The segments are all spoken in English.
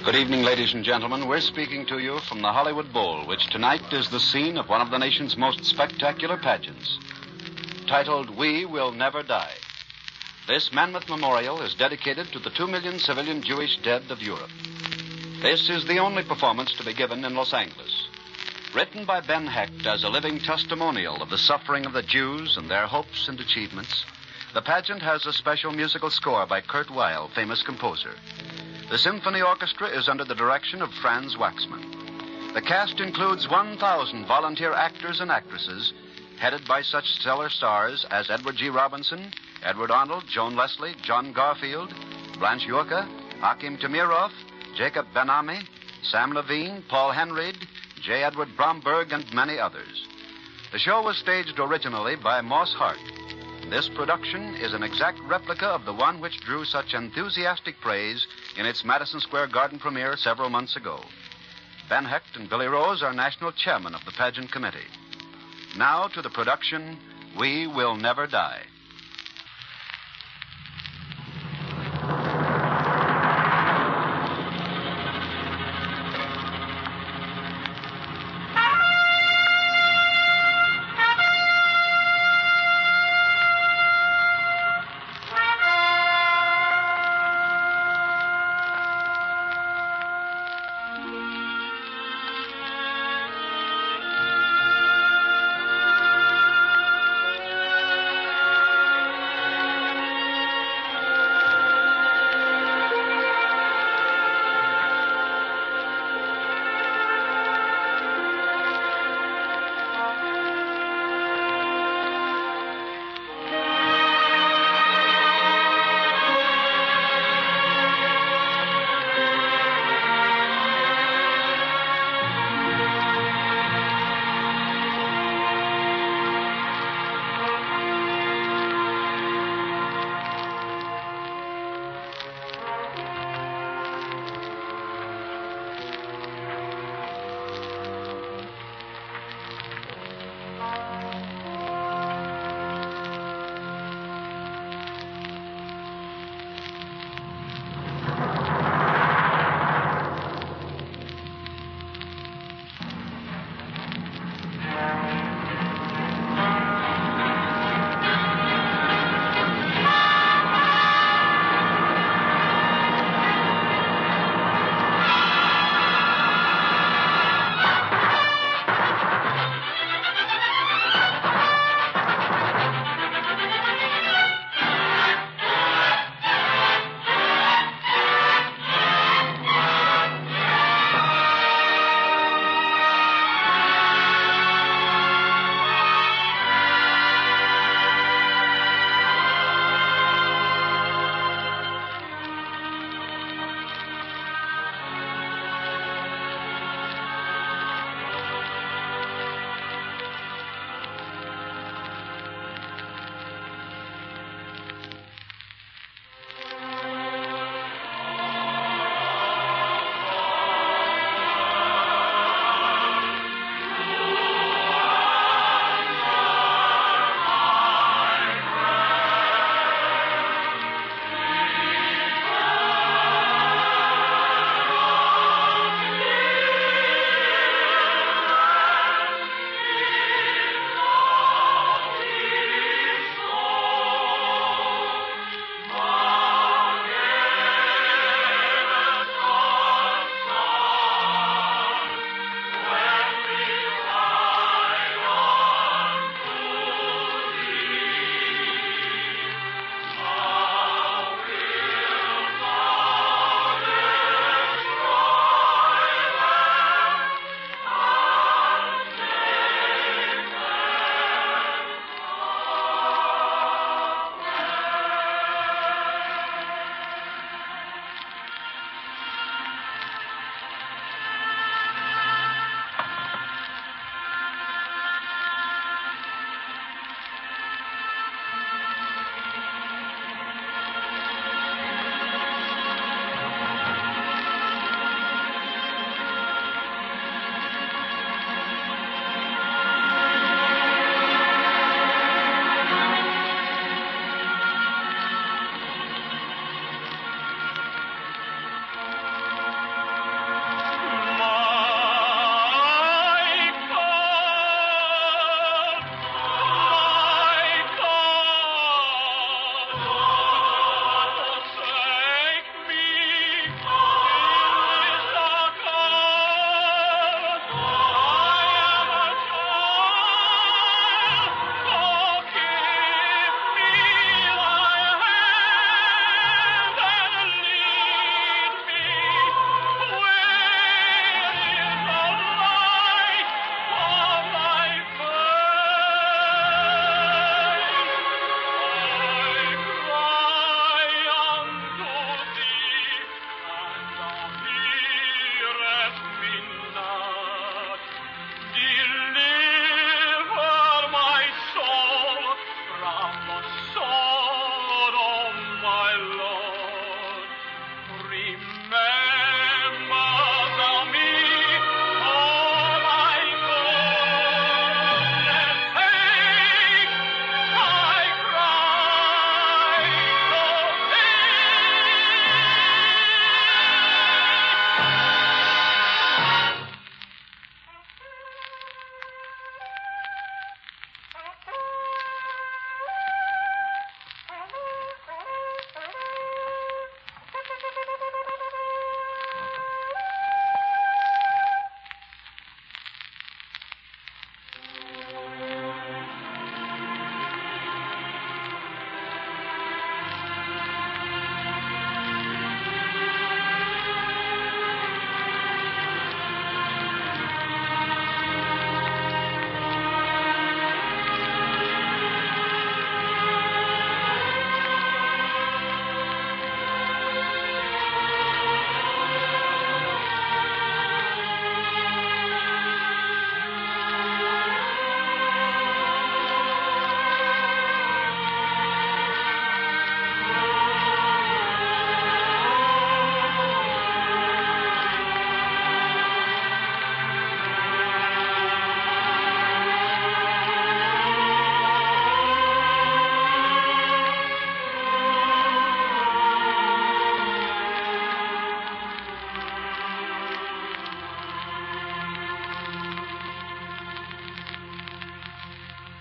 Good evening, ladies and gentlemen. We're speaking to you from the Hollywood Bowl, which tonight is the scene of one of the nation's most spectacular pageants, titled We Will Never Die. This Mammoth Memorial is dedicated to the 2 million civilian Jewish dead of Europe. This is the only performance to be given in Los Angeles. Written by Ben Hecht as a living testimonial of the suffering of the Jews and their hopes and achievements, the pageant has a special musical score by Kurt Weill, famous composer. The symphony orchestra is under the direction of Franz Waxman. The cast includes 1,000 volunteer actors and actresses, headed by such stellar stars as Edward G. Robinson, Edward Arnold, Joan Leslie, John Garfield, Blanche Yurka, Akim Tamirov, Jacob Ben-Ami, Sam Levene, Paul Henreid, J. Edward Bromberg, and many others. The show was staged originally by Moss Hart. This production is an exact replica of the one which drew such enthusiastic praise in its Madison Square Garden premiere several months ago. Ben Hecht and Billy Rose are national chairman of the pageant committee. Now to the production, We Will Never Die.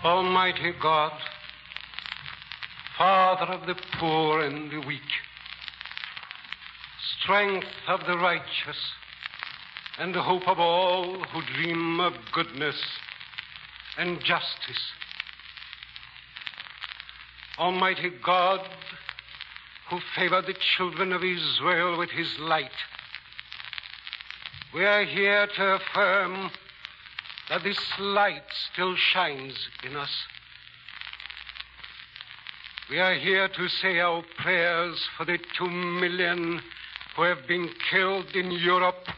Almighty God, Father of the poor and the weak, strength of the righteous, and the hope of all who dream of goodness and justice. Almighty God, who favored the children of Israel with his light, we are here to affirm that this light still shines in us. We are here to say our prayers for the 2 million who have been killed in Europe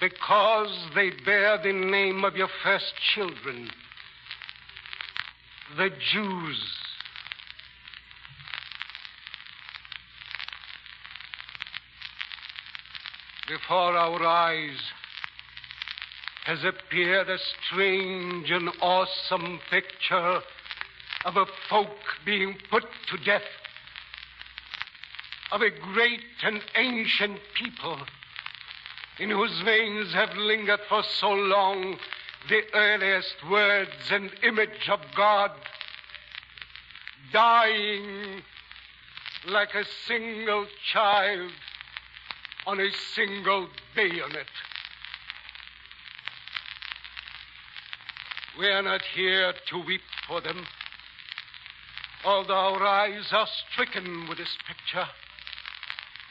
because they bear the name of your first children, the Jews. Before our eyes has appeared a strange and awesome picture of a folk being put to death, of a great and ancient people in whose veins have lingered for so long the earliest words and image of God, dying like a single child on a single bayonet. We are not here to weep for them, although our eyes are stricken with this picture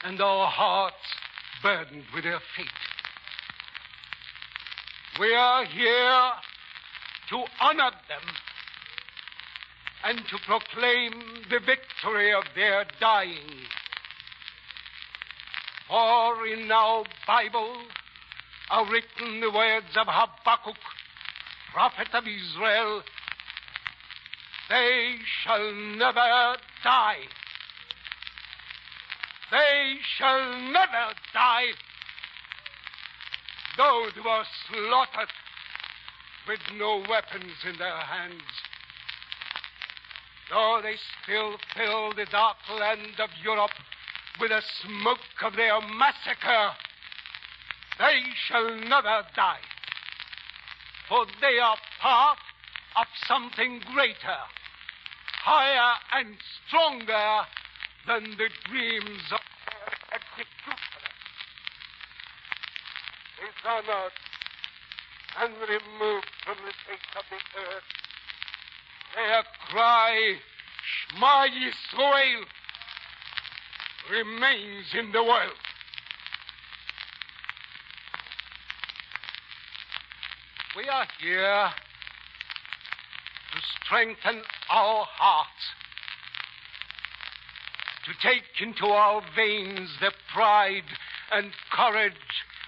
and our hearts burdened with their fate. We are here to honor them and to proclaim the victory of their dying. For in our Bible are written the words of Habakkuk, prophet of Israel: they shall never die. They shall never die. Those who are slaughtered with no weapons in their hands, though they still fill the dark land of Europe with the smoke of their massacre, they shall never die. For they are part of something greater, higher and stronger than the dreams of their executioners. Is honored and removed from the face of the earth. Their cry, Shema Yisrael, remains in the world. We are here to strengthen our hearts, to take into our veins the pride and courage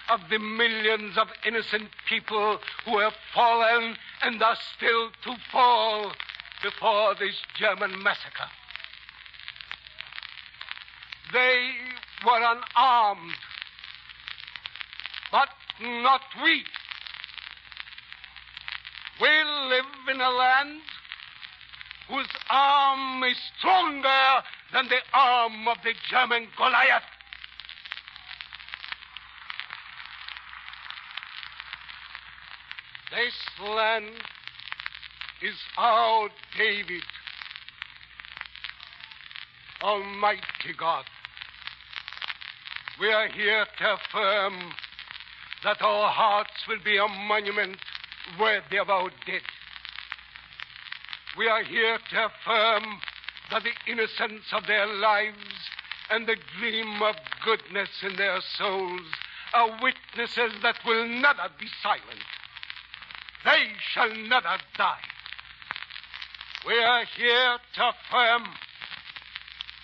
of the millions of innocent people who have fallen and are still to fall before this German massacre. They were unarmed, but not we. We live in a land whose arm is stronger than the arm of the German Goliath. This land is our David. Almighty God, we are here to affirm that our hearts will be a monument worthy of our dead. We are here to affirm that the innocence of their lives and the dream of goodness in their souls are witnesses that will never be silent. They shall never die. We are here to affirm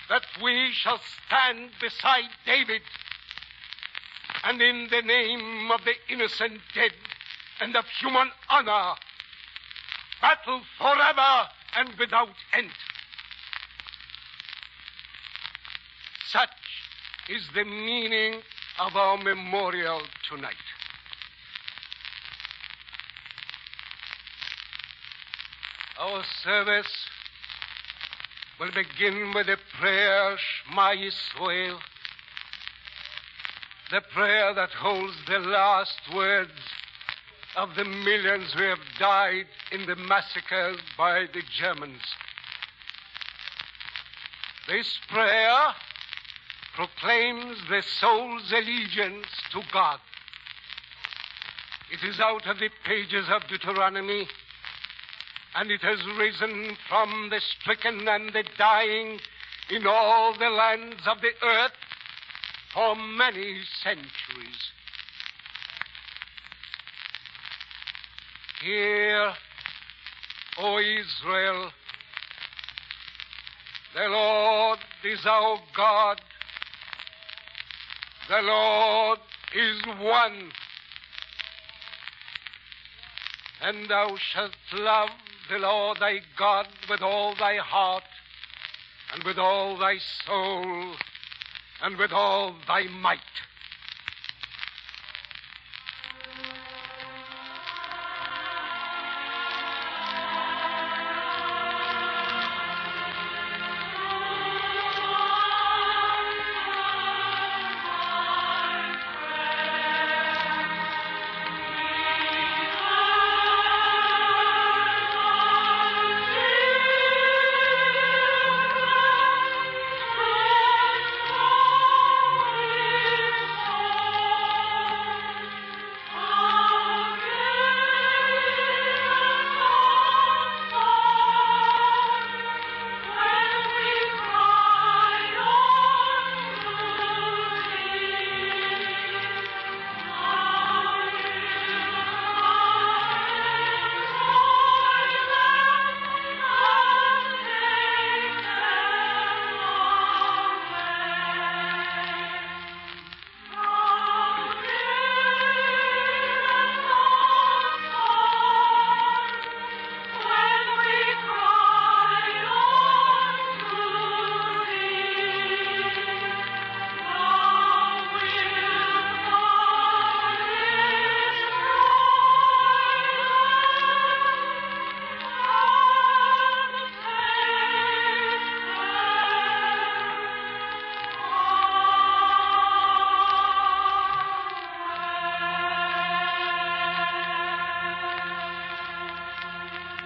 that we shall stand beside David and in the name of the innocent dead and of human honor, battle forever and without end. Such is the meaning of our memorial tonight. Our service will begin with a prayer, Shema Yisrael, the prayer that holds the last words of the millions who have died in the massacres by the Germans. This prayer proclaims the soul's allegiance to God. It is out of the pages of Deuteronomy, and it has risen from the stricken and the dying in all the lands of the earth for many centuries. Hear, O Israel, the Lord is our God. The Lord is one. And thou shalt love the Lord thy God with all thy heart, and with all thy soul, and with all thy might.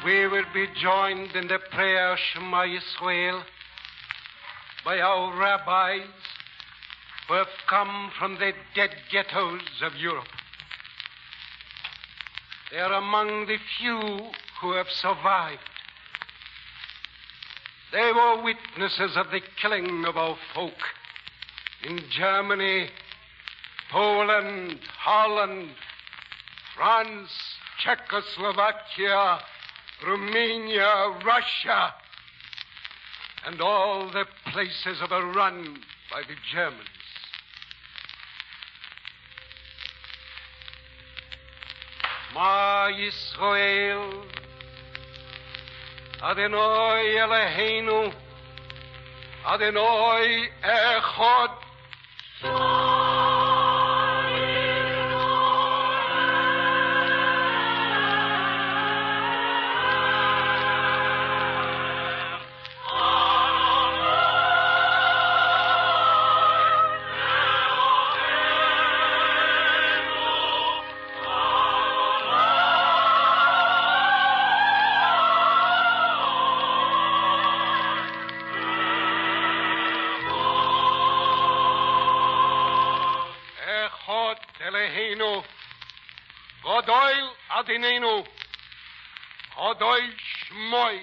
We will be joined in the prayer Shema Yisrael by our rabbis who have come from the dead ghettos of Europe. They are among the few who have survived. They were witnesses of the killing of our folk in Germany, Poland, Holland, France, Czechoslovakia, Romania, Russia, and all the places overrun by the Germans. Ma Yisrael, Adonai Eloheinu, Adonai Echad. Godoil Adinenu, Godoil Shmoi.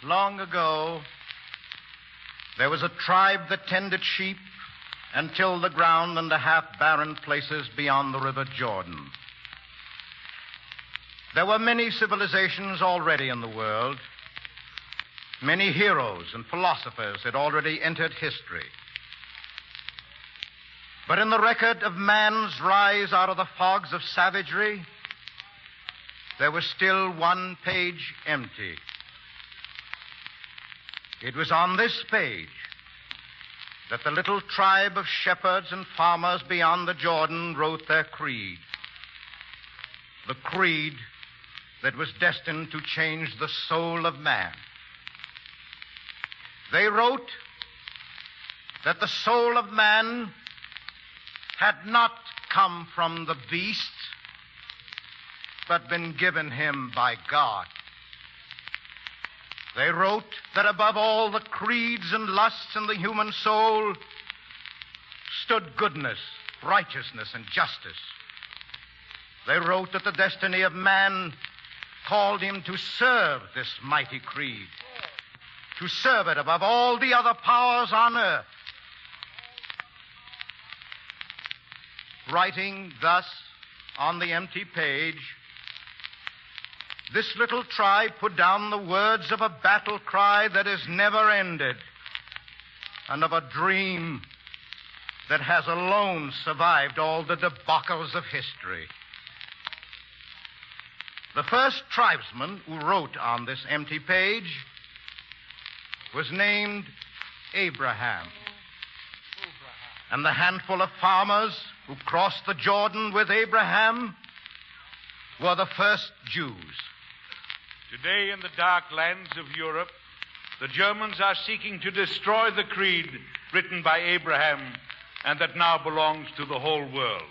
Long ago, there was a tribe that tended sheep and tilled the ground in the half-barren places beyond the river Jordan. There were many civilizations already in the world. Many heroes and philosophers had already entered history. But in the record of man's rise out of the fogs of savagery, there was still one page empty. It was on this page that the little tribe of shepherds and farmers beyond the Jordan wrote their creed. The creed that was destined to change the soul of man. They wrote that the soul of man had not come from the beast, but been given him by God. They wrote that above all the creeds and lusts in the human soul stood goodness, righteousness, and justice. They wrote that the destiny of man called him to serve this mighty creed, to serve it above all the other powers on earth. Writing thus on the empty page, this little tribe put down the words of a battle cry that is never ended, and of a dream that has alone survived all the debacles of history. The first tribesman who wrote on this empty page was named Abraham. And the handful of farmers who crossed the Jordan with Abraham were the first Jews. Today, in the dark lands of Europe, the Germans are seeking to destroy the creed written by Abraham and that now belongs to the whole world.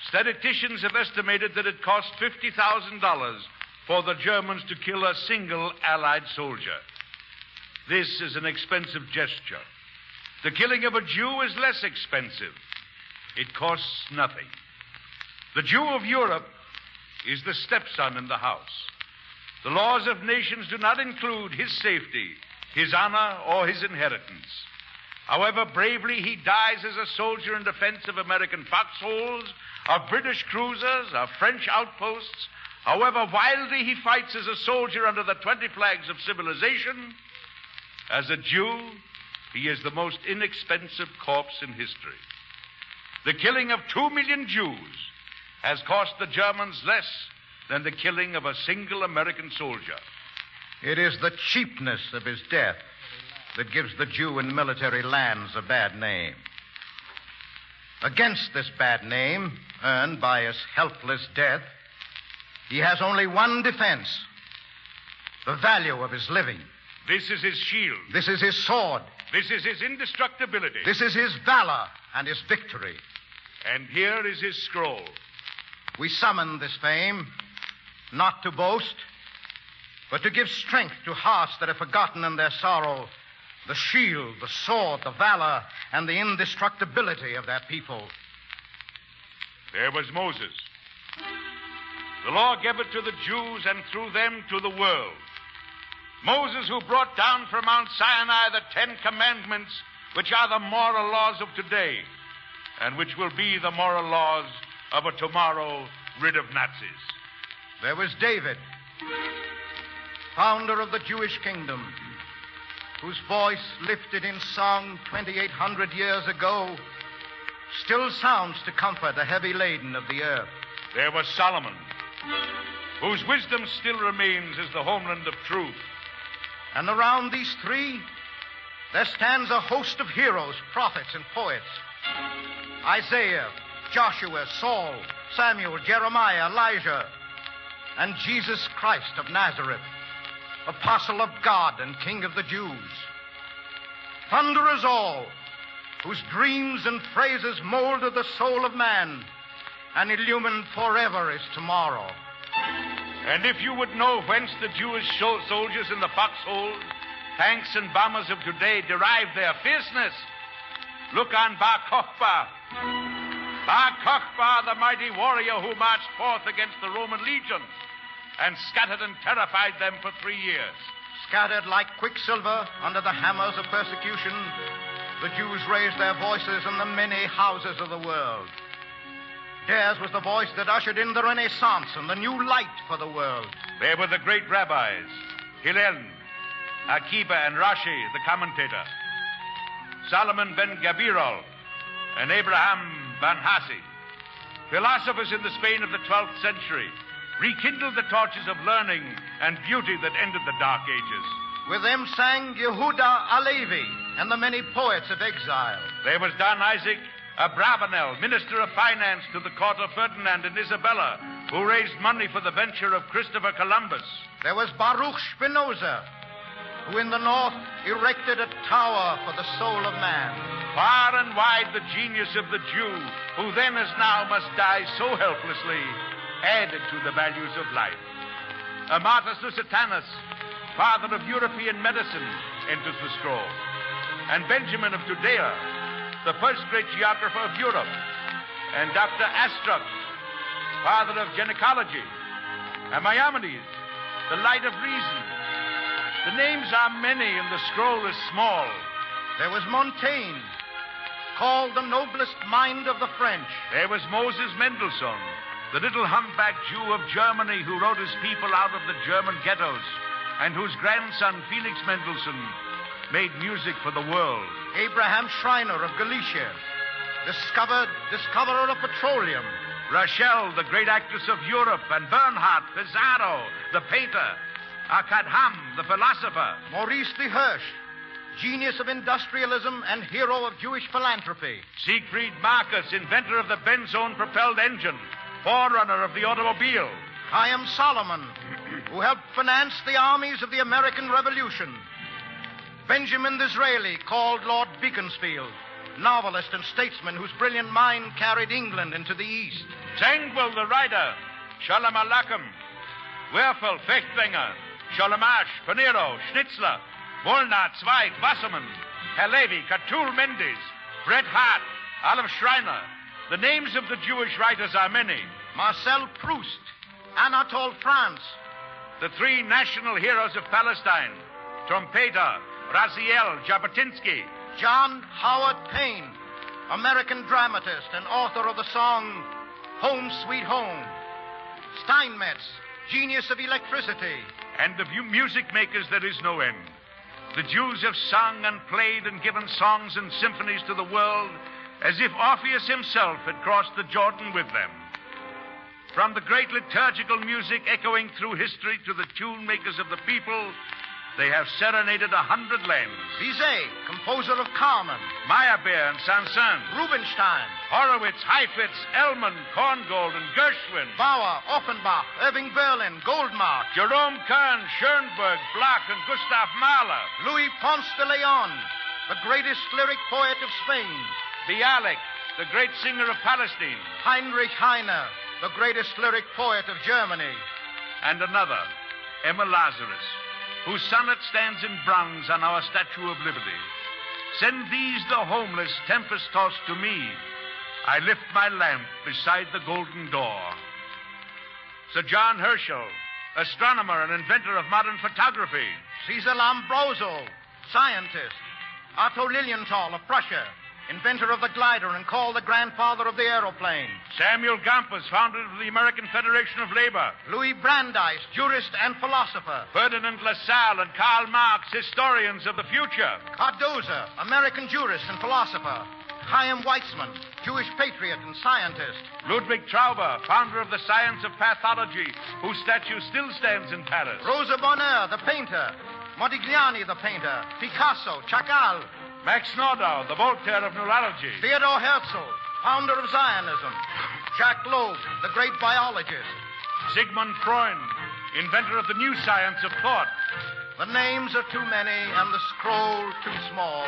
Statisticians have estimated that it cost $50,000 for the Germans to kill a single Allied soldier. This is an expensive gesture. The killing of a Jew is less expensive. It costs nothing. The Jew of Europe is the stepson in the house. The laws of nations do not include his safety, his honor, or his inheritance. However bravely he dies as a soldier in defense of American foxholes, of British cruisers, of French outposts, however wildly he fights as a soldier under the 20 flags of civilization, as a Jew, he is the most inexpensive corpse in history. The killing of 2 million Jews has cost the Germans less than the killing of a single American soldier. It is the cheapness of his death that gives the Jew in military lands a bad name. Against this bad name, earned by his helpless death, he has only one defense: the value of his living. This is his shield. This is his sword. This is his indestructibility. This is his valor and his victory. And here is his scroll. We summon this fame not to boast, but to give strength to hearts that have forgotten in their sorrow the shield, the sword, the valor, and the indestructibility of their people. There was Moses. The law gave it to the Jews and through them to the world. Moses, who brought down from Mount Sinai the 10 Commandments, which are the moral laws of today, and which will be the moral laws of a tomorrow rid of Nazis. There was David, founder of the Jewish kingdom, whose voice, lifted in song 2,800 years ago, still sounds to comfort the heavy laden of the earth. There was Solomon, whose wisdom still remains as the homeland of truth. And around these three, there stands a host of heroes, prophets, and poets. Isaiah, Joshua, Saul, Samuel, Jeremiah, Elijah, and Jesus Christ of Nazareth, apostle of God and King of the Jews. Thunderers all, whose dreams and phrases molded the soul of man and illumined forever his tomorrow. And if you would know whence the Jewish soldiers in the foxholes, tanks, and bombers of today derived their fierceness, look on Bar Kokhba. Bar Kokhba, the mighty warrior who marched forth against the Roman legions and scattered and terrified them for 3 years. Scattered like quicksilver under the hammers of persecution, the Jews raised their voices in the many houses of the world. Theirs was the voice that ushered in the Renaissance and the new light for the world. They were the great rabbis, Hillel, Akiba, and Rashi, the commentator, Solomon ben Gabirol, and Abraham ben Hassi. Philosophers in the Spain of the 12th century rekindled the torches of learning and beauty that ended the Dark Ages. With them sang Yehuda Alevi and the many poets of exile. There was Don Isaac Abravanel, Minister of Finance to the court of Ferdinand and Isabella, who raised money for the venture of Christopher Columbus. There was Baruch Spinoza, who in the north erected a tower for the soul of man. Far and wide the genius of the Jew, who then as now must die so helplessly, added to the values of life. Amatus Lusitanus, father of European medicine, enters the scroll. And Benjamin of Judea, the first great geographer of Europe. And Dr. Astruc, father of gynecology. And Maimonides, the light of reason. The names are many and the scroll is small. There was Montaigne, called the noblest mind of the French. There was Moses Mendelssohn, the little humpback Jew of Germany who rode his people out of the German ghettos, and whose grandson, Felix Mendelssohn, made music for the world. Abraham Schreiner of Galicia, discoverer of petroleum. Rachel, the great actress of Europe, and Bernhardt, Pizarro, the painter. Akadham, the philosopher. Maurice de Hirsch, genius of industrialism and hero of Jewish philanthropy. Siegfried Marcus, inventor of the benzone-propelled engine, forerunner of the automobile. Chaim Solomon, who helped finance the armies of the American Revolution. Benjamin Disraeli, called Lord Beaconsfield, novelist and statesman whose brilliant mind carried England into the East. Zangwill, the writer, Shalom Aleichem, Werfel, Fechtwenger, Scholemash, Pinero, Schnitzler, Molnar, Zweig, Wasserman, Halevi, Catulle Mendes, Bret Hart, Olive Schreiner. The names of the Jewish writers are many. Marcel Proust, Anatole France. The three national heroes of Palestine, trumpeter, Raziel, Jabotinsky. John Howard Payne, American dramatist and author of the song Home Sweet Home. Steinmetz, genius of electricity. And of you music makers there is no end. The Jews have sung and played and given songs and symphonies to the world as if Orpheus himself had crossed the Jordan with them. From the great liturgical music echoing through history to the tune makers of the people, they have serenaded 100 lands. Bizet, composer of Carmen. Meyerbeer and Saint-Saëns. Rubinstein. Horowitz, Heifetz, Elman, Korngold, and Gershwin. Bauer, Offenbach, Irving Berlin, Goldmark. Jerome Kern, Schoenberg, Bloch, and Gustav Mahler. Louis Ponce de Leon, the greatest lyric poet of Spain. Bialik, the great singer of Palestine. Heinrich Heine, the greatest lyric poet of Germany. And another, Emma Lazarus, whose sonnet stands in bronze on our Statue of Liberty. Send these, the homeless, tempest-tossed to me. I lift my lamp beside the golden door. Sir John Herschel, astronomer and inventor of modern photography. Cesar Lombroso, scientist. Otto Lilienthal of Prussia, inventor of the glider and called the grandfather of the aeroplane. Samuel Gompers, founder of the American Federation of Labor. Louis Brandeis, jurist and philosopher. Ferdinand Lassalle and Karl Marx, historians of the future. Cardoza, American jurist and philosopher. Chaim Weizmann, Jewish patriot and scientist. Ludwig Trauber, founder of the science of pathology, whose statue still stands in Paris. Rosa Bonheur, the painter. Modigliani, the painter. Picasso, Chagall. Max Nordau, the Voltaire of neurology. Theodor Herzl, founder of Zionism. Jacques Loeb, the great biologist. Sigmund Freud, inventor of the new science of thought. The names are too many and the scroll too small.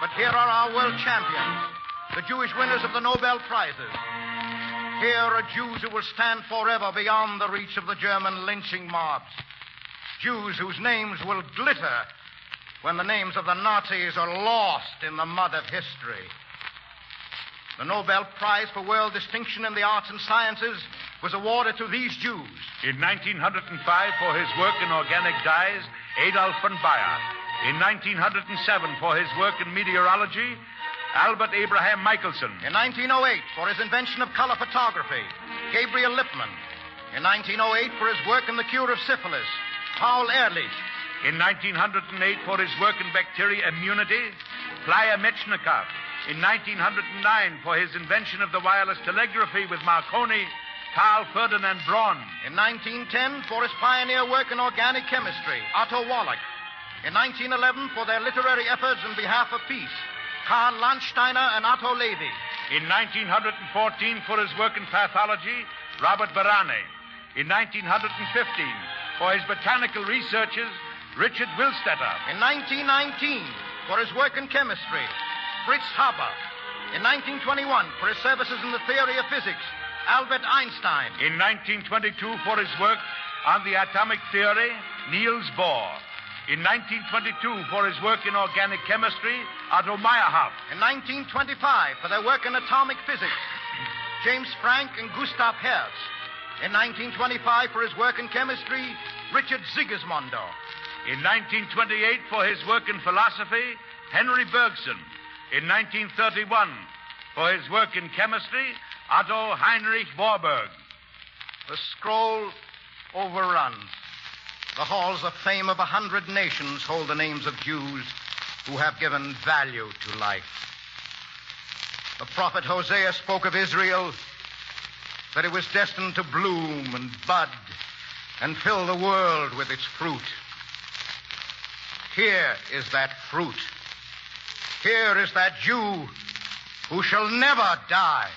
But here are our world champions, the Jewish winners of the Nobel Prizes. Here are Jews who will stand forever beyond the reach of the German lynching mobs. Jews whose names will glitter when the names of the Nazis are lost in the mud of history. The Nobel Prize for World Distinction in the Arts and Sciences was awarded to these Jews. In 1905, for his work in organic dyes, Adolf von Bayer. In 1907, for his work in meteorology, Albert Abraham Michelson. In 1908, for his invention of color photography, Gabriel Lippmann. In 1908, for his work in the cure of syphilis, Paul Ehrlich. In 1908, for his work in bacteria immunity, Playa Metchnikov. In 1909, for his invention of the wireless telegraphy with Marconi, Carl Ferdinand Braun. In 1910, for his pioneer work in organic chemistry, Otto Wallach. In 1911, for their literary efforts in behalf of peace, Karl Landsteiner and Otto Levy. In 1914, for his work in pathology, Robert Barane. In 1915, for his botanical researches, Richard Willstetter. In 1919, for his work in chemistry, Fritz Haber. In 1921, for his services in the theory of physics, Albert Einstein. In 1922, for his work on the atomic theory, Niels Bohr. In 1922, for his work in organic chemistry, Otto Meyerhoff. In 1925, for their work in atomic physics, James Franck and Gustav Hertz. In 1925, for his work in chemistry, Richard Sigismondo. In 1928, for his work in philosophy, Henry Bergson. In 1931, for his work in chemistry, Otto Heinrich Warburg. The scroll overruns. The halls of fame of 100 nations hold the names of Jews who have given value to life. The prophet Hosea spoke of Israel, that it was destined to bloom and bud and fill the world with its fruit. Here is that fruit. Here is that Jew who shall never die.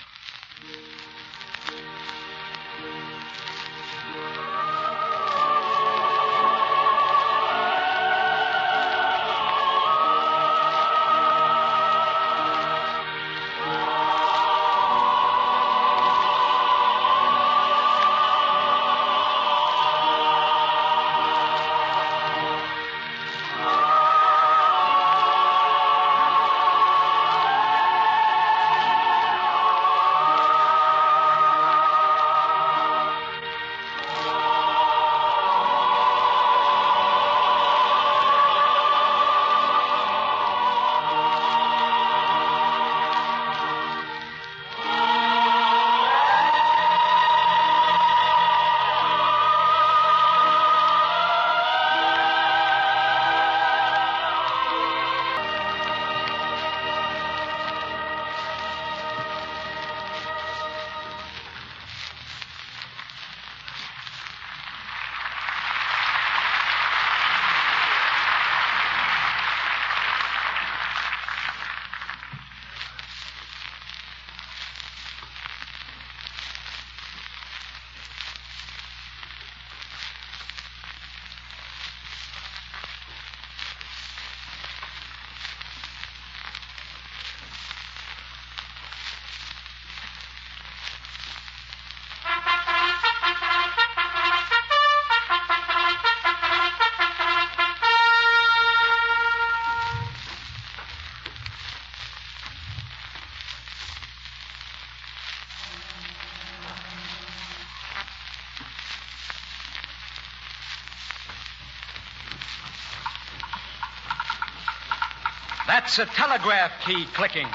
That's a telegraph key clicking.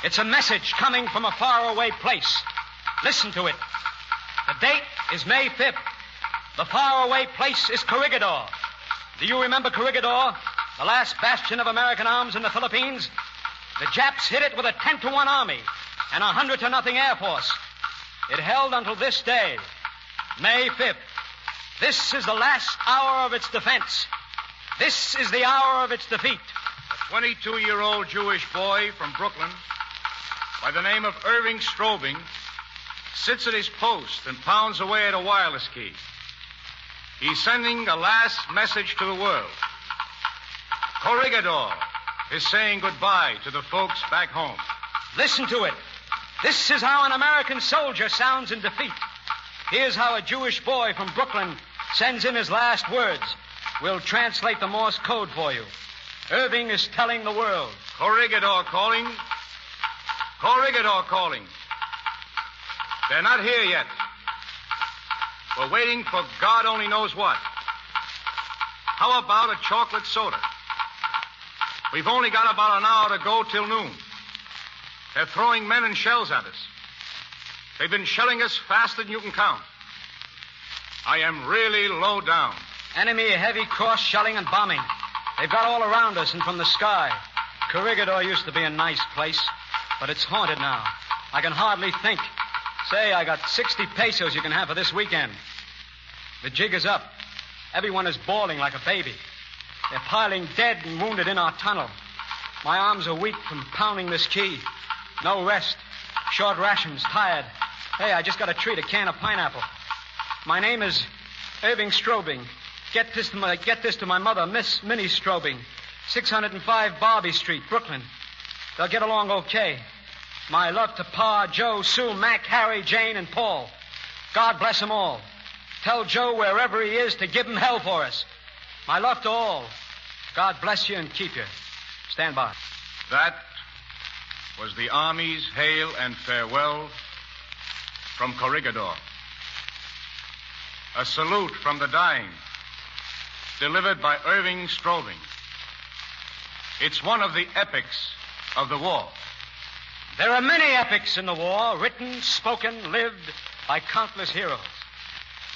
It's a message coming from a faraway place. Listen to it. The date is May 5th. The faraway place is Corregidor. Do you remember Corregidor? The last bastion of American arms in the Philippines? The Japs hit it with a 10-to-1 army and a 100-to-0 air force. It held until this day, May 5th. This is the last hour of its defense. This is the hour of its defeat. A 22-year-old Jewish boy from Brooklyn by the name of Irving Strobing sits at his post and pounds away at a wireless key. He's sending a last message to the world. Corregidor is saying goodbye to the folks back home. Listen to it. This is how an American soldier sounds in defeat. Here's how a Jewish boy from Brooklyn sends in his last words. We'll translate the Morse code for you. Irving is telling the world. Corregidor calling. Corregidor calling. They're not here yet. We're waiting for God only knows what. How about a chocolate soda? We've only got about an hour to go till noon. They're throwing men and shells at us. They've been shelling us faster than you can count. I am really low down. Enemy heavy cross shelling and bombing. They've got all around us and from the sky. Corregidor used to be a nice place, but it's haunted now. I can hardly think. Say, I got 60 pesos you can have for this weekend. The jig is up. Everyone is bawling like a baby. They're piling dead and wounded in our tunnel. My arms are weak from pounding this key. No rest. Short rations, tired. Hey, I just got to treat a can of pineapple. My name is Irving Strobing. Get this to my mother, Miss Minnie Strobing, 605 Barbie Street, Brooklyn. They'll get along okay. My love to Pa, Joe, Sue, Mac, Harry, Jane, and Paul. God bless them all. Tell Joe wherever he is to give him hell for us. My love to all. God bless you and keep you. Stand by. That was the Army's hail and farewell from Corregidor. A salute from the dying, delivered by Irving Strobing. It's one of the epics of the war. There are many epics in the war, written, spoken, lived by countless heroes.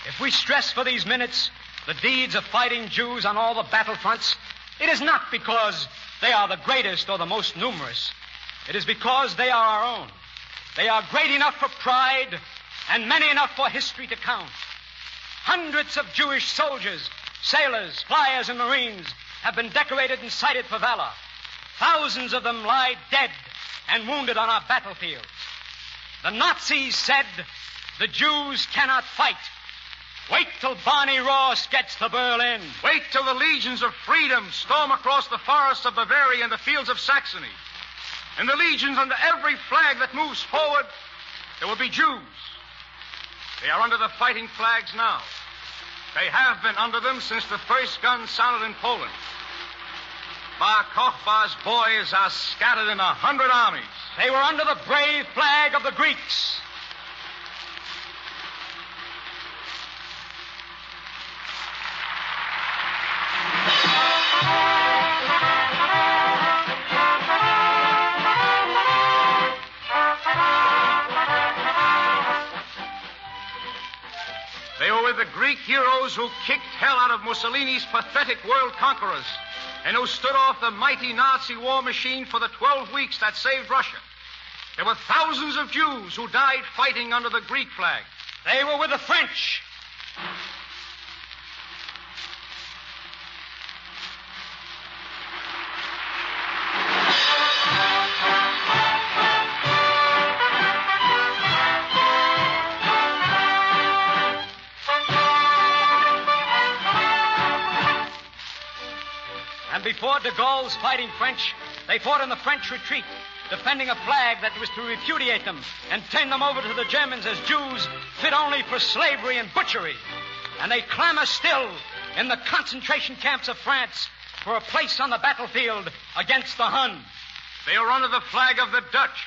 If we stress for these minutes the deeds of fighting Jews on all the battlefronts, it is not because they are the greatest or the most numerous. It is because they are our own. They are great enough for pride and many enough for history to count. Hundreds of Jewish soldiers, sailors, flyers, and Marines have been decorated and cited for valor. Thousands of them lie dead and wounded on our battlefields. The Nazis said the Jews cannot fight. Wait till Barney Ross gets to Berlin. Wait till the legions of freedom storm across the forests of Bavaria and the fields of Saxony. And the legions under every flag that moves forward, there will be Jews. They are under the fighting flags now. They have been under them since the first gun sounded in Poland. Bar Kokhba's boys are scattered in 100 armies. They were under the brave flag of the Greeks. They were with the Greek heroes who kicked hell out of Mussolini's pathetic world conquerors and who stood off the mighty Nazi war machine for the 12 weeks that saved Russia. There were thousands of Jews who died fighting under the Greek flag. They were with the French. And before de Gaulle's fighting French, they fought in the French retreat, defending a flag that was to repudiate them and turn them over to the Germans as Jews fit only for slavery and butchery. And they clamor still in the concentration camps of France for a place on the battlefield against the Hun. They are under the flag of the Dutch.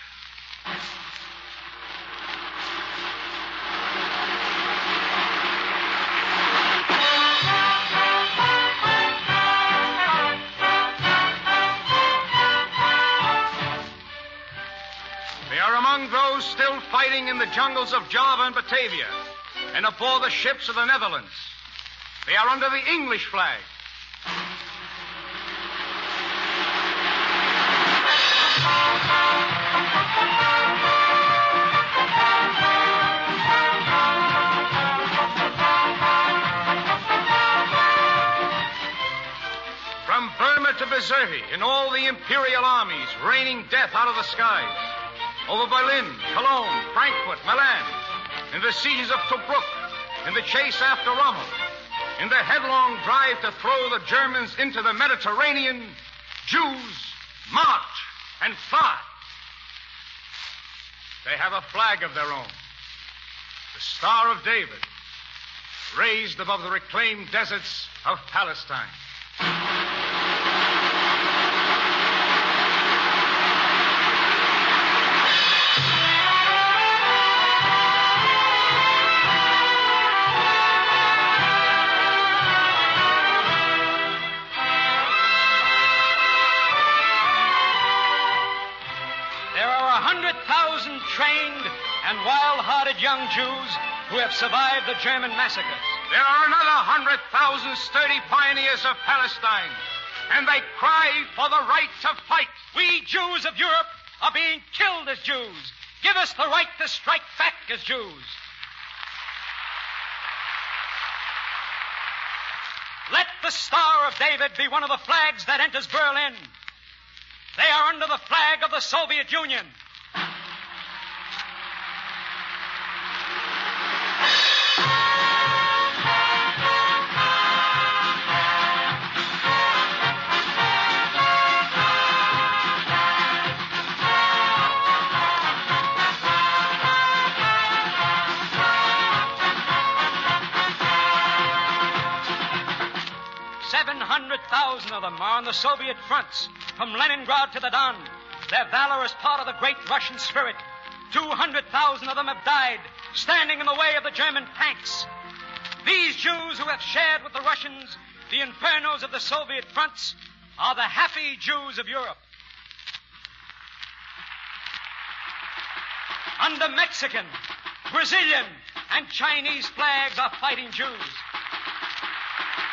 Among those still fighting in the jungles of Java and Batavia and aboard the ships of the Netherlands. They are under the English flag. From Burma to Bizerti, in all the imperial armies raining death out of the skies. Over Berlin, Cologne, Frankfurt, Milan, in the sieges of Tobruk, in the chase after Rommel, in the headlong drive to throw the Germans into the Mediterranean, Jews march and fly. They have a flag of their own, the Star of David, raised above the reclaimed deserts of Palestine. trained and wild-hearted young Jews who have survived the German massacres. There are another 100,000 sturdy pioneers of Palestine, and they cry for the right to fight. We Jews of Europe are being killed as Jews. Give us the right to strike back as Jews. Let the Star of David be one of the flags that enters Berlin. They are under the flag of the Soviet Union. 700,000 of them are on the Soviet fronts, from Leningrad to the Don. Their valor is part of the great Russian spirit. 200,000 of them have died, standing in the way of the German tanks. These Jews who have shared with the Russians the infernos of the Soviet fronts are the happy Jews of Europe. Under Mexican, Brazilian, and Chinese flags are fighting Jews.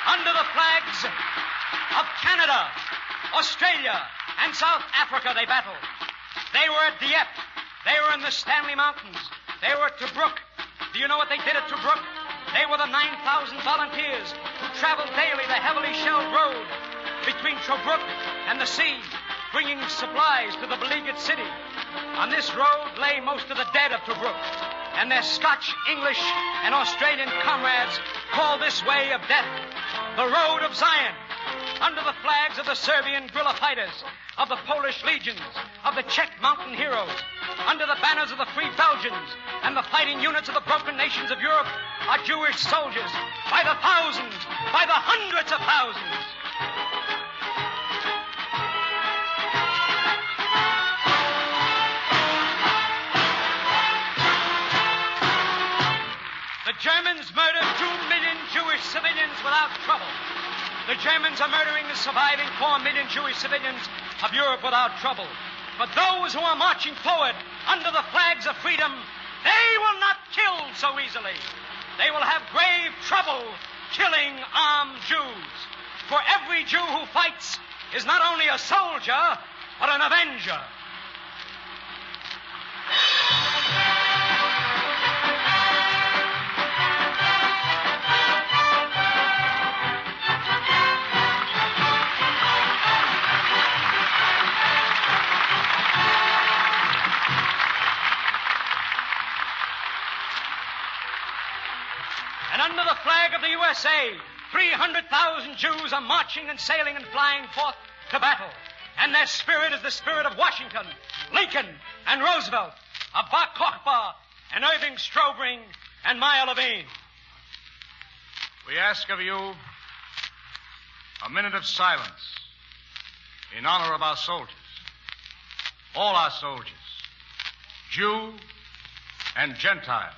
Under the flags of Canada, Australia, and South Africa they battled. They were at Dieppe. They were in the Stanley Mountains. They were at Tobruk. Do you know what they did at Tobruk? They were the 9,000 volunteers who traveled daily the heavily shelled road between Tobruk and the sea, bringing supplies to the beleaguered city. On this road lay most of the dead of Tobruk, and their Scotch, English, and Australian comrades called this way of death the Road of Zion. Under the flags of the Serbian guerrilla fighters, of the Polish legions, of the Czech mountain heroes, under the banners of the Free Belgians and the fighting units of the broken nations of Europe are Jewish soldiers, by the thousands, by the hundreds of thousands. The Germans murdered 2 million Jewish civilians without trouble. The Germans are murdering the surviving 4 million Jewish civilians of Europe without trouble. But those who are marching forward under the flags of freedom, they will not kill so easily. They will have grave trouble killing armed Jews. For every Jew who fights is not only a soldier, but an avenger. Under the flag of the USA, 300,000 Jews are marching and sailing and flying forth to battle. And their spirit is the spirit of Washington, Lincoln, and Roosevelt, of Bar Kokhba, and Irving Strobring, and Maya Levene. We ask of you a minute of silence in honor of our soldiers, all our soldiers, Jew and Gentile,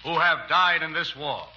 who have died in this war.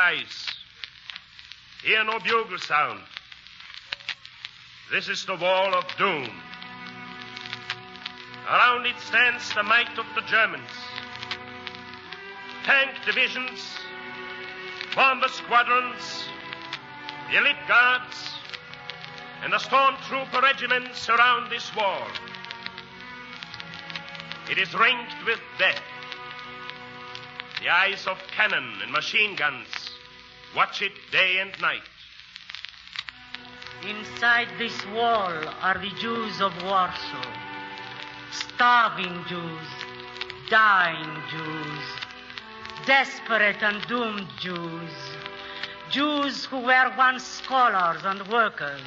rise. Hear no bugle sound. This is the wall of doom. Around it stands the might of the Germans. Tank divisions, bomber squadrons, the elite guards, and the stormtrooper regiments surround this wall. It is ringed with death. The eyes of cannon and machine guns watch it day and night. Inside this wall are the Jews of Warsaw. Starving Jews, dying Jews, desperate and doomed Jews. Jews who were once scholars and workers,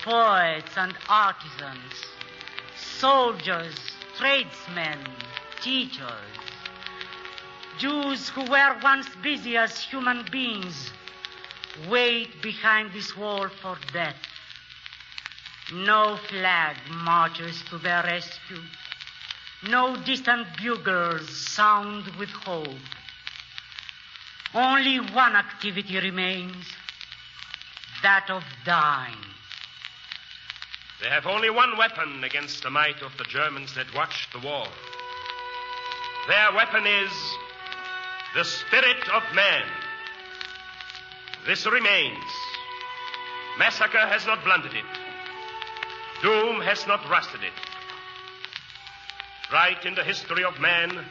poets and artisans, soldiers, tradesmen, teachers. Jews who were once busy as human beings wait behind this wall for death. No flag marches to their rescue. No distant bugles sound with hope. Only one activity remains, that of dying. They have only one weapon against the might of the Germans that watch the wall. Their weapon is the spirit of man. This remains. Massacre has not blunted it. Doom has not rusted it. Right in the history of man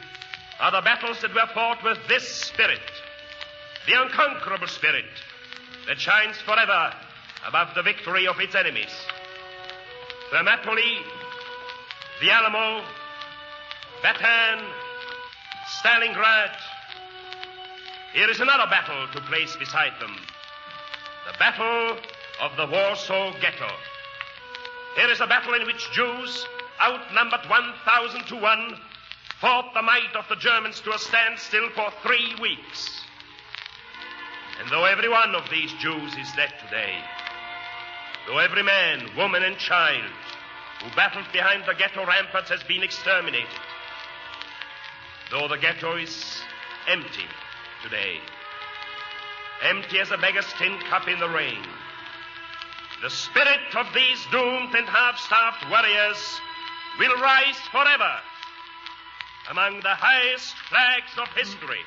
are the battles that were fought with this spirit, the unconquerable spirit that shines forever above the victory of its enemies. Thermopylae, the Alamo, Bataan, Stalingrad. Here is another battle to place beside them. The battle of the Warsaw Ghetto. Here is a battle in which Jews, outnumbered 1,000 to 1, fought the might of the Germans to a standstill for 3 weeks. And though every one of these Jews is dead today, though every man, woman, and child who battled behind the ghetto ramparts has been exterminated, though the ghetto is empty today, empty as a beggar's tin cup in the rain, the spirit of these doomed and half-starved warriors will rise forever among the highest flags of history.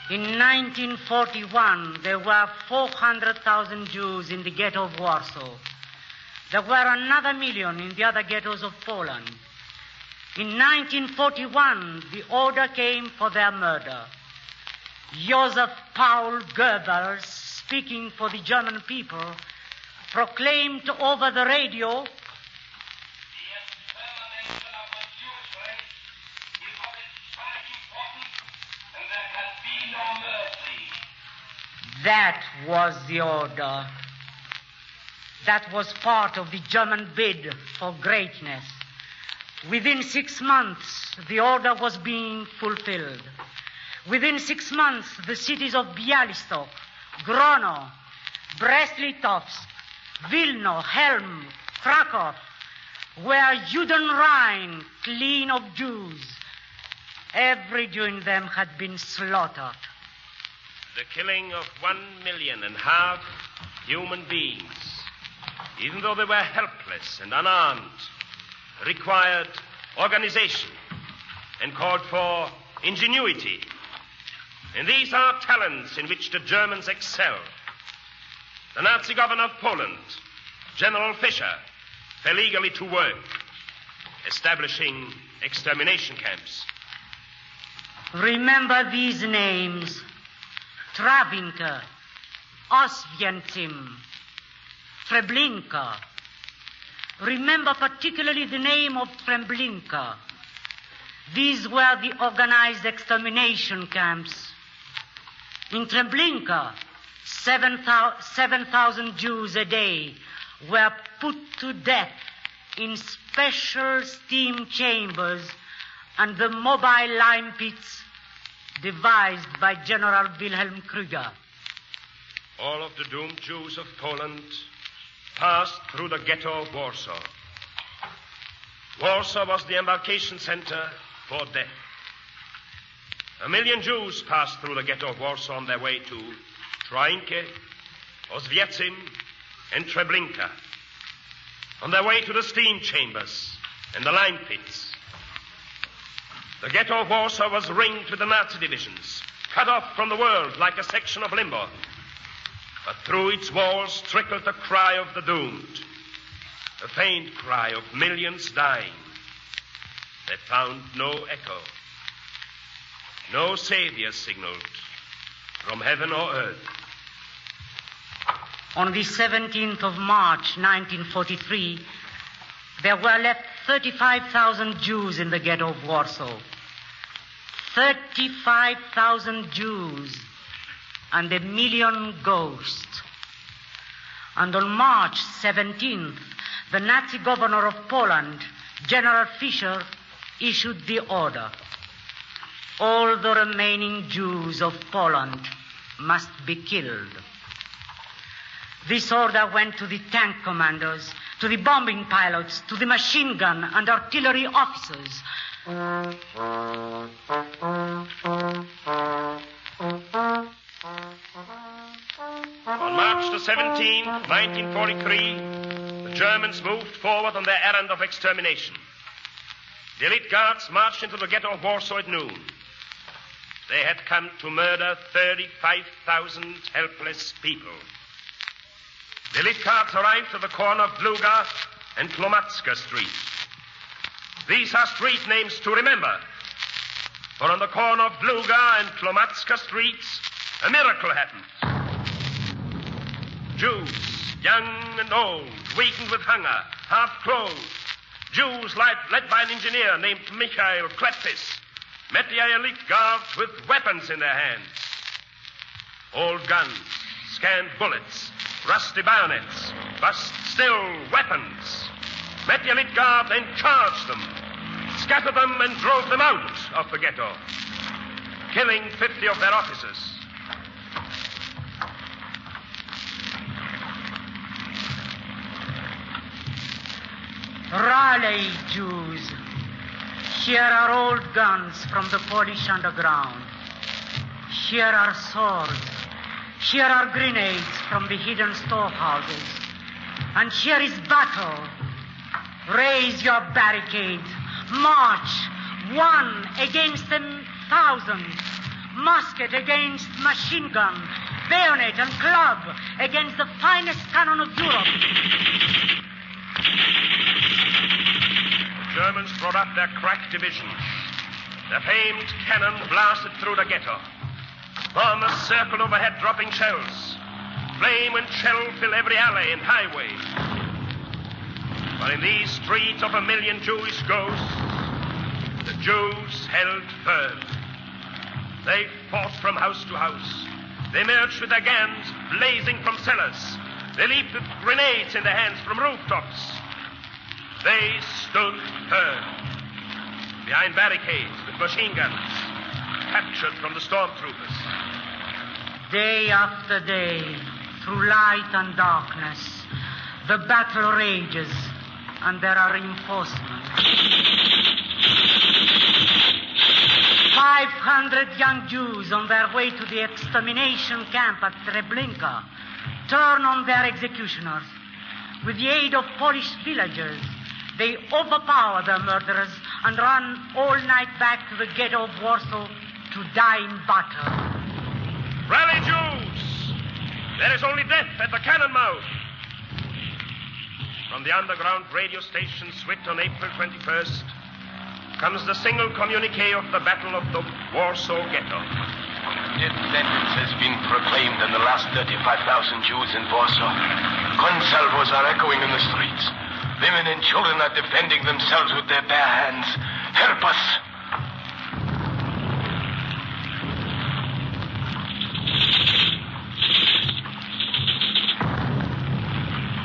In 1941, there were 400,000 Jews in the ghetto of Warsaw. There were another million in the other ghettos of Poland. In 1941, the order came for their murder. Joseph Paul Goebbels, speaking for the German people, proclaimed over the radio, that was the order. That was part of the German bid for greatness. Within 6 months, the order was being fulfilled. Within 6 months, the cities of Bialystok, Grodno, Brest-Litovsk, Vilno, Helm, Krakow were Judenrein, clean of Jews. Every Jew in them had been slaughtered. The killing of 1.5 million human beings, even though they were helpless and unarmed, required organization and called for ingenuity. And these are talents in which the Germans excel. the Nazi governor of Poland, General Fischer, fell eagerly to work, establishing extermination camps. Remember these names: Treblinka, Oswiecim, Treblinka. Remember particularly the name of Treblinka. These were the organized extermination camps. In Treblinka, 7,000 Jews a day were put to death in special steam chambers and the mobile lime pits devised by General Wilhelm Krüger. All of the doomed Jews of Poland passed through the ghetto of Warsaw. Warsaw was the embarkation center for death. 1 million Jews passed through the ghetto of Warsaw on their way to Troinke, Oswiecim, and Treblinka, on their way to the steam chambers and the lime pits. The ghetto of Warsaw was ringed with the Nazi divisions, cut off from the world like a section of limbo. But through its walls trickled the cry of the doomed, a faint cry of millions dying that found no echo. No savior signaled from heaven or earth. On the 17th of March, 1943, there were left 35,000 Jews in the ghetto of Warsaw. 35,000 Jews and 1 million ghosts. And on March 17th, the Nazi governor of Poland, General Fischer, issued the order: all the remaining Jews of Poland must be killed. This order went to the tank commanders, to the bombing pilots, to the machine gun and artillery officers. On March the 17th, 1943, the Germans moved forward on their errand of extermination. The elite guards marched into the ghetto of Warsaw at noon. They had come to murder 35,000 helpless people. The elite guards arrived at the corner of Dluga and Klomacka Street. These are street names to remember, for on the corner of Dluga and Klomacka Streets, a miracle happened. Jews, young and old, weakened with hunger, half-clothed, Jews led by an engineer named Michael Klepis, met the elite guards with weapons in their hands. Old guns, scanned bullets, rusty bayonets, but still weapons. Met the elite guard and charged them, scattered them and drove them out of the ghetto, killing 50 of their officers. Raleigh, Jews. Here are old guns from the Polish underground. Here are swords. Here are grenades from the hidden storehouses. And here is battle. Raise your barricades. March, 1 against 1,000. Musket against machine gun. Bayonet and club against the finest cannon of Europe. The Germans brought up their crack division. Their famed cannon blasted through the ghetto. Bombers circled overhead, dropping shells. Flame and shell fill every alley and highway. But in these streets of 1 million Jewish ghosts, the Jews held firm. They fought from house to house. They emerged with their guns blazing from cellars. They leaped with grenades in their hands from rooftops. They stood firm behind barricades with machine guns, captured from the stormtroopers. Day after day, through light and darkness, the battle rages, and there are reinforcements. 500 young Jews on their way to the extermination camp at Treblinka turn on their executioners. With the aid of Polish villagers, they overpower their murderers and run all night back to the ghetto of Warsaw to die in battle. Rally, Jews! There is only death at the cannon mouth. From the underground radio station Swit on April 21st comes the single communique of the Battle of the Warsaw Ghetto. Death sentence has been proclaimed on the last 35,000 Jews in Warsaw. Gun salvos are echoing in the streets. Women and children are defending themselves with their bare hands. Help us!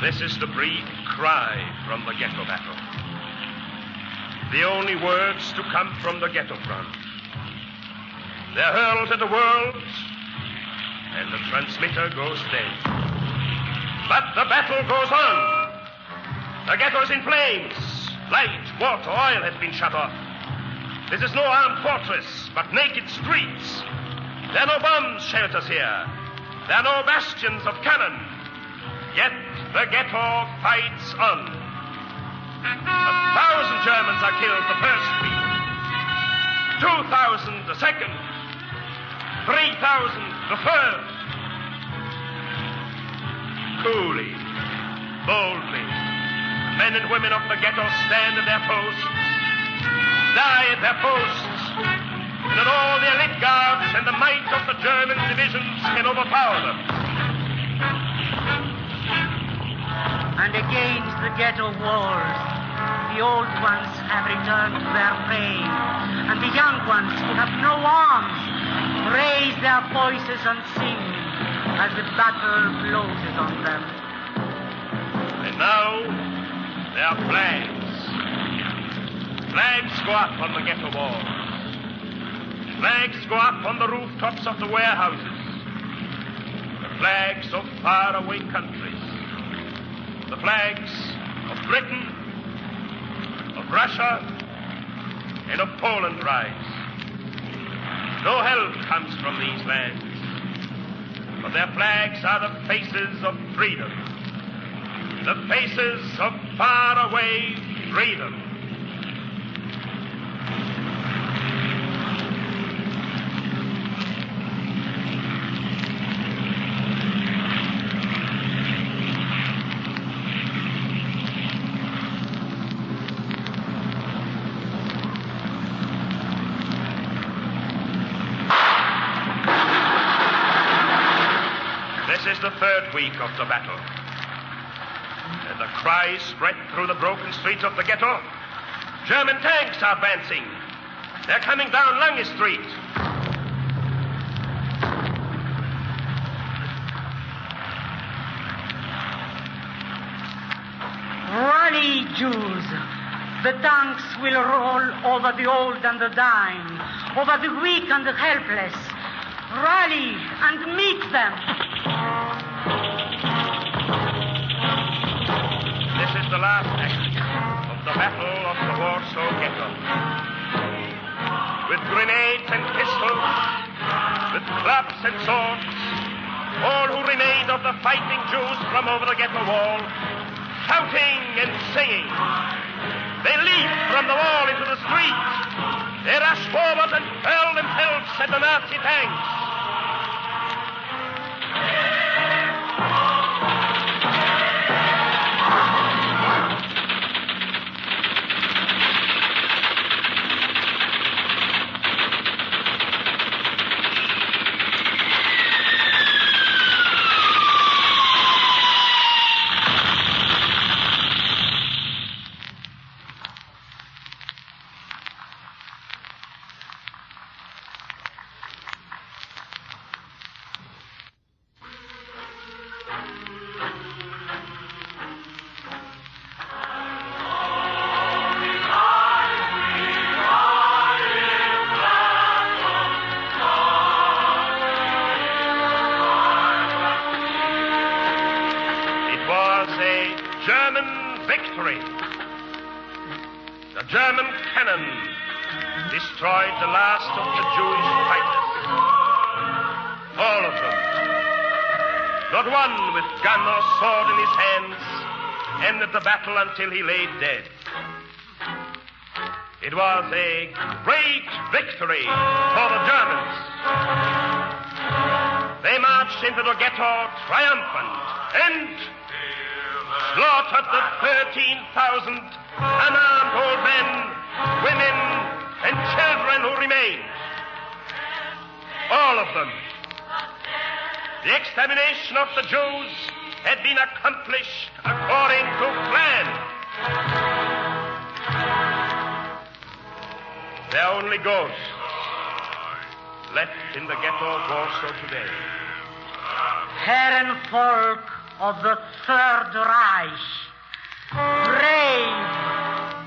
This is the brief cry from the ghetto battle. The only words to come from the ghetto front. They're hurled at the world, and the transmitter goes dead. But the battle goes on. The ghetto is in flames. Light, water, oil has been shut off. This is no armed fortress, but naked streets. There are no bomb shelters here. There are no bastions of cannon. Yet the ghetto fights on. 1,000 Germans are killed the first week. 2,000 the second. 3,000 the third. Coolly, boldly, men and women of the ghetto stand at their posts, die at their posts, so that all the elite guards and the might of the German divisions can overpower them. And against the ghetto walls, the old ones have returned to their prey, and the young ones who have no arms raise their voices and sing as the battle closes on them. And now, there are flags. Flags go up on the ghetto walls. Flags go up on the rooftops of the warehouses. The flags of faraway countries. The flags of Britain, of Russia, and of Poland rise. No help comes from these lands, but their flags are the faces of freedom, the faces of faraway freedom. This is the third week of the battle. And the cries spread through the broken streets of the ghetto. German tanks are advancing. They're coming down Lange Street. Rally, Jews. The tanks will roll over the old and the dying, over the weak and the helpless. Rally and meet them. This is the last act of the Battle of the Warsaw Ghetto. With grenades and pistols, with clubs and swords, all who remained of the fighting Jews from over the ghetto wall, shouting and singing. They leap from the wall into the street. They rush forward and hurl themselves at the Nazi tanks. German cannon destroyed the last of the Jewish fighters. All of them. Not one with gun or sword in his hands ended the battle until he lay dead. It was a great victory for the Germans. They marched into the ghetto triumphant and slaughtered the 13,000 unarmed old men, women, and children who remained. All of them. The extermination of the Jews had been accomplished according to plan. There are only ghosts left in the ghetto of Warsaw today. Herrenvolk of the Third Reich, brave,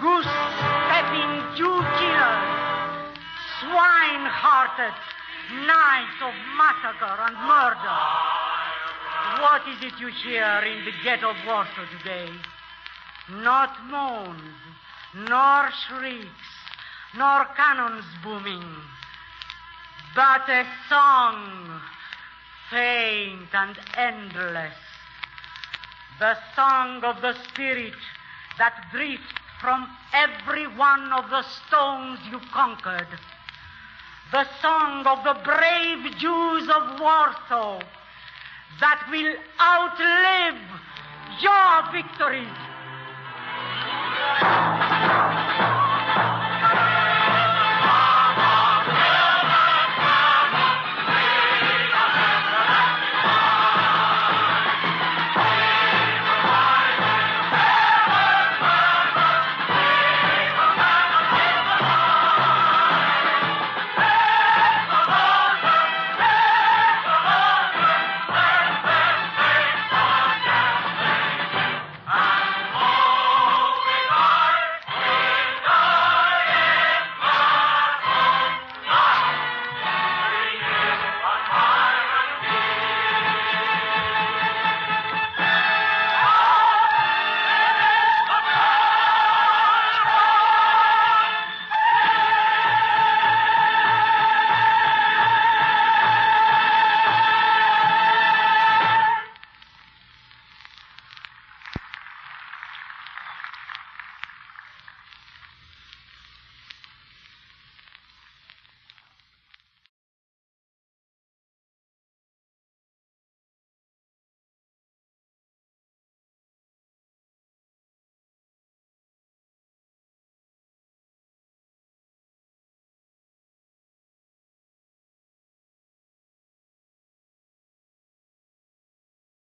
goose-stepping Jew killers, swine-hearted nights of massacre and murder. What is it you hear in the ghetto of Warsaw today? Not moans, nor shrieks, nor cannons booming, but a song, faint and endless. The song of the spirit that drifts from every one of the stones you conquered. The song of the brave Jews of Warsaw that will outlive your victories.